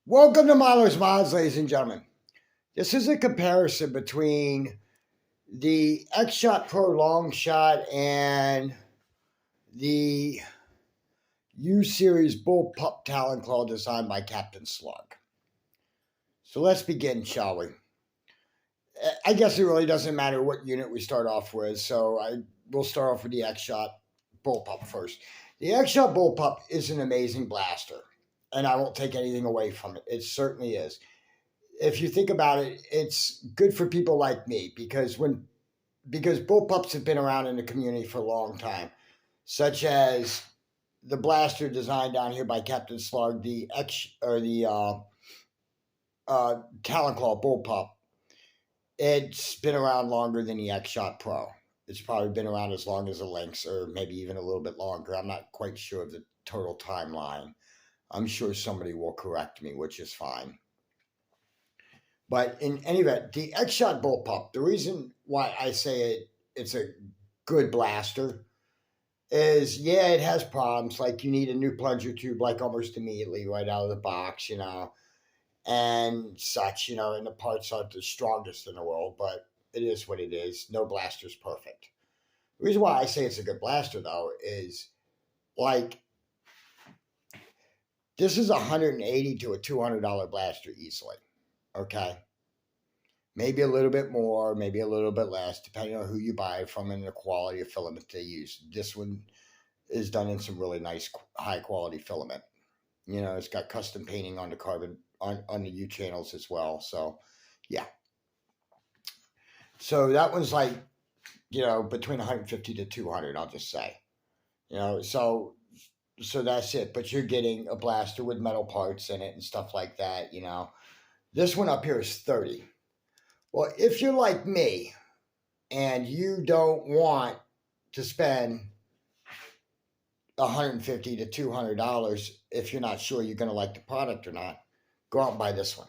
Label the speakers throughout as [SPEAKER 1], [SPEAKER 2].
[SPEAKER 1] Welcome to Mahler's Mods, ladies and gentlemen. This is a comparison between the X Shot Pro Long Shot and the U Series bullpup talonclaw designed by Captain Slug. So let's begin, shall we? I guess it really doesn't matter what unit we start off with, so we'll start off with the X Shot bullpup first. The X Shot bullpup is an amazing blaster, and I won't take anything away from it. It certainly is. If you think about it, it's good for people like me because bullpups have been around in the community for a long time, such as the blaster designed down here by Captain Slug, the X or the Talonclaw bullpup. It's been around longer than the X Shot Pro. It's probably been around as long as the Lynx, or maybe even a little bit longer. I'm not quite sure of the total timeline. I'm sure somebody will correct me, which is fine. But in any event, the X Shot bullpup, the reason why I say it's a good blaster is, yeah, it has problems. Like you need a new plunger tube like almost immediately right out of the box, and such, and the parts aren't the strongest in the world, but it is what it is. No blaster's perfect. The reason why I say it's a good blaster, though, is like this is $180 to a $200 blaster easily. Okay. Maybe a little bit more, maybe a little bit less, depending on who you buy it from and the quality of filament they use. This one is done in some really nice, high quality filament. It's got custom painting on the carbon on the U channels as well. So, yeah. So that one's like, between 150 to 200. I'll just say, so that's it. But you're getting a blaster with metal parts in it and stuff like that. This one up here is 30. Well, if you're like me and you don't want to spend $150 to $200 if you're not sure you're going to like the product or not, go out and buy this one.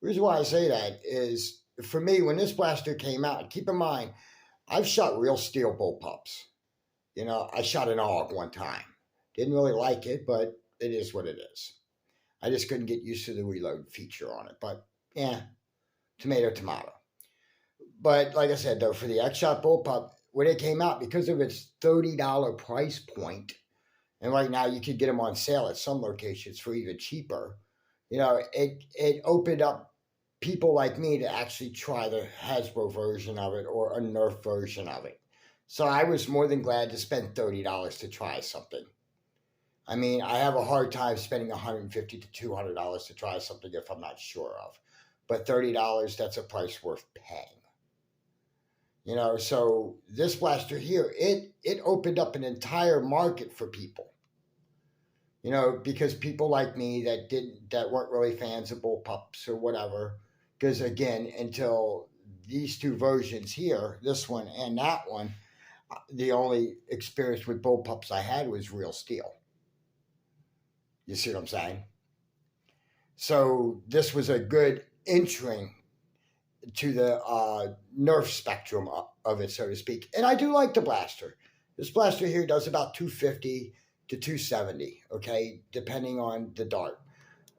[SPEAKER 1] The reason why I say that is, for me, when this blaster came out, keep in mind, I've shot real steel bullpups. I shot an AUG one time. Didn't really like it, but it is what it is. I just couldn't get used to the reload feature on it. But, yeah, tomato. But like I said, though, for the X Shot bullpup, when it came out, because of its $30 price point, and right now you could get them on sale at some locations for even cheaper, it opened up people like me to actually try the Hasbro version of it or a Nerf version of it. So I was more than glad to spend $30 to try something. I mean, I have a hard time spending $150 to $200 to try something if I'm not sure of. But $30, that's a price worth paying. So this blaster here, it opened up an entire market for people. Because people like me that weren't really fans of bullpups or whatever, because again, until these two versions here, this one and that one, the only experience with bullpups I had was real steel. You see what I'm saying? So this was a good entering to the Nerf spectrum of it, so to speak. And I do like the blaster. This blaster here does about 250 to 270, okay, depending on the dart.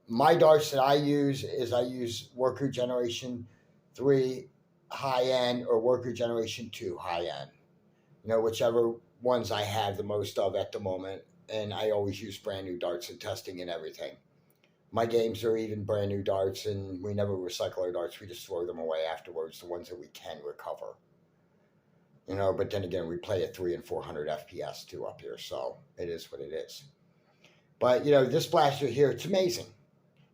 [SPEAKER 1] My darts that I use Worker Generation 3 high end or Worker Generation 2 high end. Whichever ones I have the most of at the moment. And I always use brand new darts in testing and everything. My games are even brand new darts, and we never recycle our darts. We just throw them away afterwards, the ones that we can recover. But then again, we play at 300 and 400 FPS too up here, so it is what it is. But, this blaster here, it's amazing,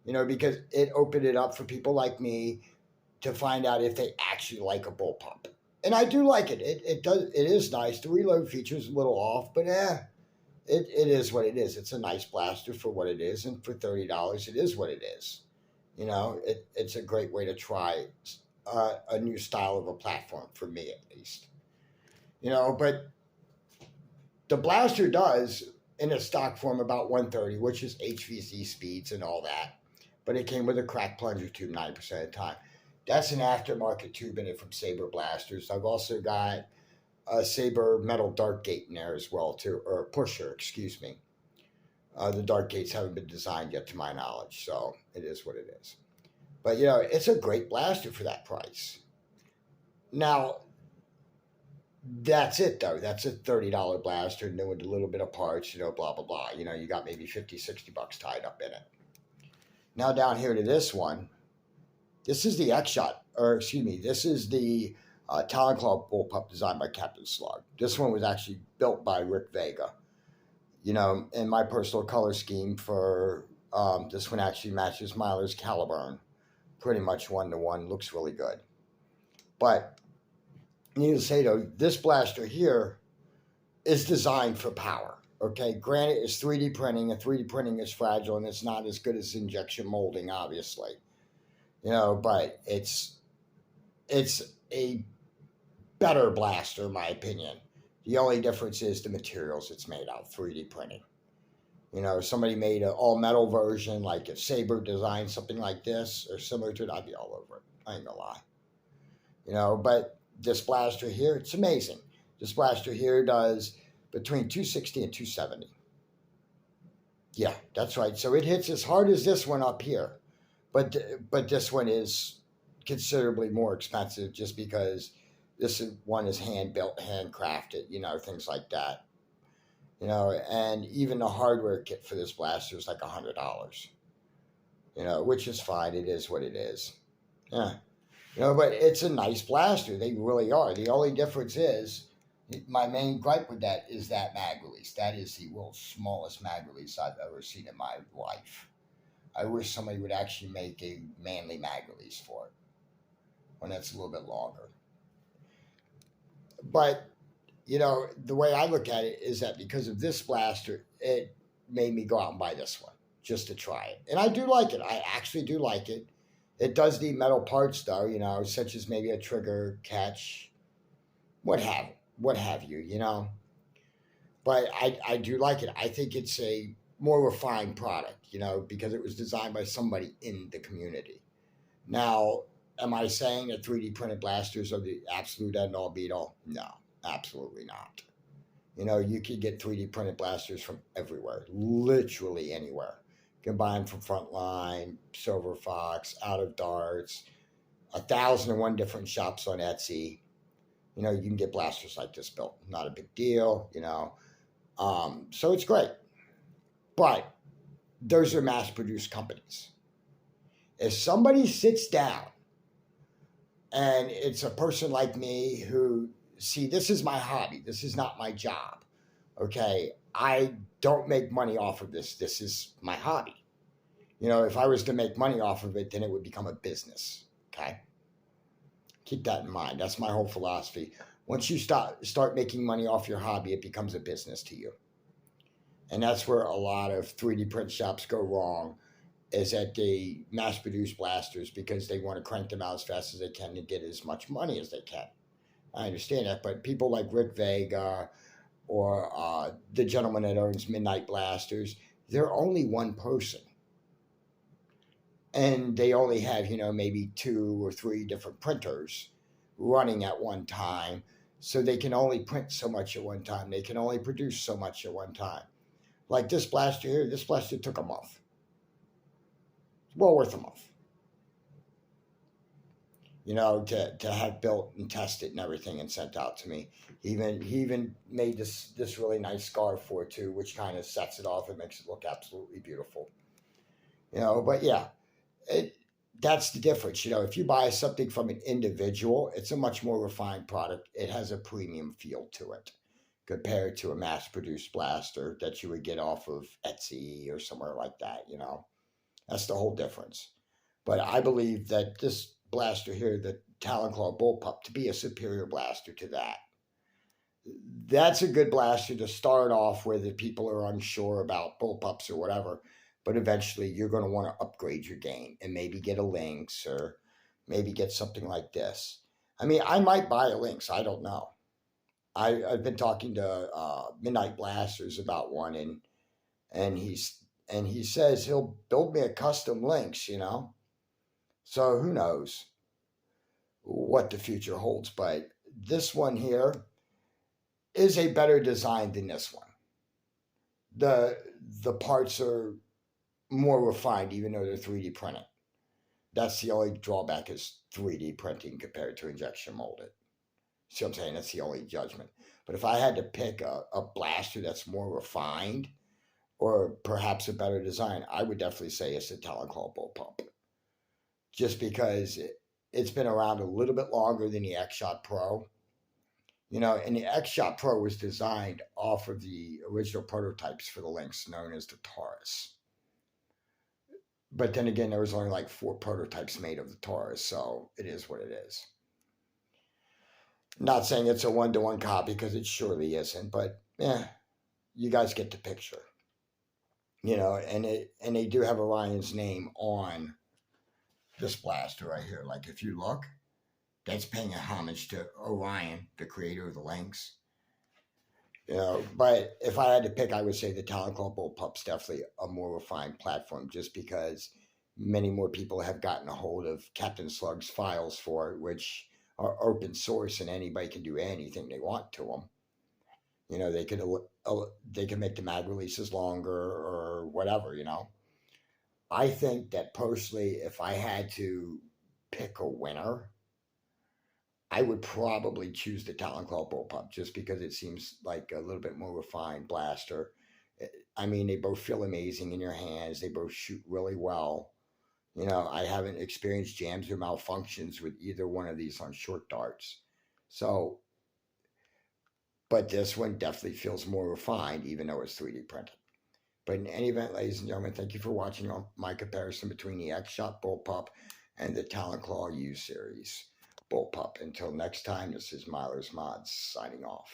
[SPEAKER 1] because it opened it up for people like me to find out if they actually like a bullpup. And I do like it. It is nice. The reload feature is a little off, but it is what it is. It's a nice blaster for what it is, and for $30, it is what it is. It's a great way to try a new style of a platform, for me at least. But the blaster does, in a stock form, about 130, which is HVC speeds and all that. But it came with a cracked plunger tube 90% of the time. That's an aftermarket tube in it from Saber blasters. I've also got a Saber metal dart gate in there as well, too, or a pusher, excuse me. The dart gates haven't been designed yet, to my knowledge, so it is what it is. But you know, it's a great blaster for that price. Now, that's it though. That's a $30 blaster, new with a little bit of parts, you know, blah blah blah. You know, you got maybe 50, $60 tied up in it. Now down here to this one. This is the X Shot, or excuse me, this is the talonclaw bullpup designed by Captain Slug. This one was actually built by Rick Vega. You know, in my personal color scheme for this one actually matches Myler's Caliburn, pretty much 1-to-1. Looks really good. But needless to say though, this blaster here is designed for power. Okay, granted, it's 3D printing, and 3D printing is fragile, and it's not as good as injection molding, obviously. You know, but it's a better blaster, in my opinion. The only difference is the materials it's made out, 3D printing. You know, if somebody made an all metal version, like if Saber designed something like this or similar to it, I'd be all over it. I ain't gonna lie. You know, but this blaster here, it's amazing. This blaster here does between 260 and 270. Yeah, that's right. So it hits as hard as this one up here. But this one is considerably more expensive just because one is hand built, handcrafted, you know, things like that. You know, and even the hardware kit for this blaster is like $100. You know, which is fine. It is what it is. Yeah. You know, but it's a nice blaster. They really are. The only difference is, my main gripe with that is that mag release. That is the world's smallest mag release I've ever seen in my life. I wish somebody would actually make a manly mag release for it, when that's a little bit longer. But, you know, the way I look at it is that because of this blaster, it made me go out and buy this one just to try it. And I do like it. I actually do like it. It does need metal parts, though, you know, such as maybe a trigger, catch, what have you, you know. But I do like it. I think it's a more refined product, you know, because it was designed by somebody in the community. Now, am I saying that 3D printed blasters are the absolute end all be all? No, absolutely not. You know, you can get 3D printed blasters from everywhere, literally anywhere. You can buy them from Frontline, Silver Fox, Out of Darts, 1,001 different shops on Etsy. You know, you can get blasters like this built. Not a big deal, you know. So it's great. But those are mass-produced companies. If somebody sits down and it's a person like me who, see, this is my hobby. This is not my job. Okay? I don't make money off of this. This is my hobby. You know, if I was to make money off of it, then it would become a business. Okay? Keep that in mind. That's my whole philosophy. Once you start making money off your hobby, it becomes a business to you. And that's where a lot of 3D print shops go wrong, is that they mass produce blasters because they want to crank them out as fast as they can to get as much money as they can. I understand that, but people like Rick Vega or the gentleman that owns Midnight Blasters, they're only one person. And they only have, you know, maybe 2 or 3 different printers running at one time. So they can only print so much at one time. They can only produce so much at one time. Like this blaster here, this blaster took a month. It's well worth a month. You know, to have built and tested and everything and sent out to me. He even made this really nice scarf for it too, which kind of sets it off and makes it look absolutely beautiful. You know, but yeah, that's the difference. You know, if you buy something from an individual, it's a much more refined product. It has a premium feel to it compared to a mass-produced blaster that you would get off of Etsy or somewhere like that, you know. That's the whole difference. But I believe that this blaster here, the talonclaw bullpup, to be a superior blaster to that. That's a good blaster to start off with if people are unsure about bullpups or whatever. But eventually you're going to want to upgrade your game and maybe get a Lynx or maybe get something like this. I mean, I might buy a Lynx. I don't know. I've been talking to Midnight Blasters about one, and he says he'll build me a custom Lynx, you know. So who knows what the future holds? But this one here is a better design than this one. the the parts are more refined, even though they're 3D printed. That's the only drawback is 3D printing compared to injection molded. See what I'm saying? That's the only judgment. But if I had to pick a blaster that's more refined or perhaps a better design, I would definitely say it's the talonclaw bullpup. Just because it's been around a little bit longer than the X-Shot Pro. You know, and the X-Shot Pro was designed off of the original prototypes for the Lynx known as the Taurus. But then again, there was only like 4 prototypes made of the Taurus, so it is what it is. Not saying it's a one-to-one copy because it surely isn't, but yeah, you guys get the picture. You know, and they do have Orion's name on this blaster right here. Like if you look, that's paying a homage to Orion, the creator of the Lynx. You know, but if I had to pick, I would say the talonclaw bullpup's definitely a more refined platform, just because many more people have gotten a hold of Captain Slug's files for it, which are open source and anybody can do anything they want to them. You know, they can make the mag releases longer or whatever. You know, I think that personally, if I had to pick a winner, I would probably choose the talonclaw bullpup just because it seems like a little bit more refined blaster. I mean, they both feel amazing in your hands. They both shoot really well. You know, I haven't experienced jams or malfunctions with either one of these on short darts. So, but this one definitely feels more refined, even though it's 3D printed. But in any event, ladies and gentlemen, thank you for watching my comparison between the X-Shot bullpup and the talonclaw U series bullpup. Until next time, this is Myler's Mods signing off.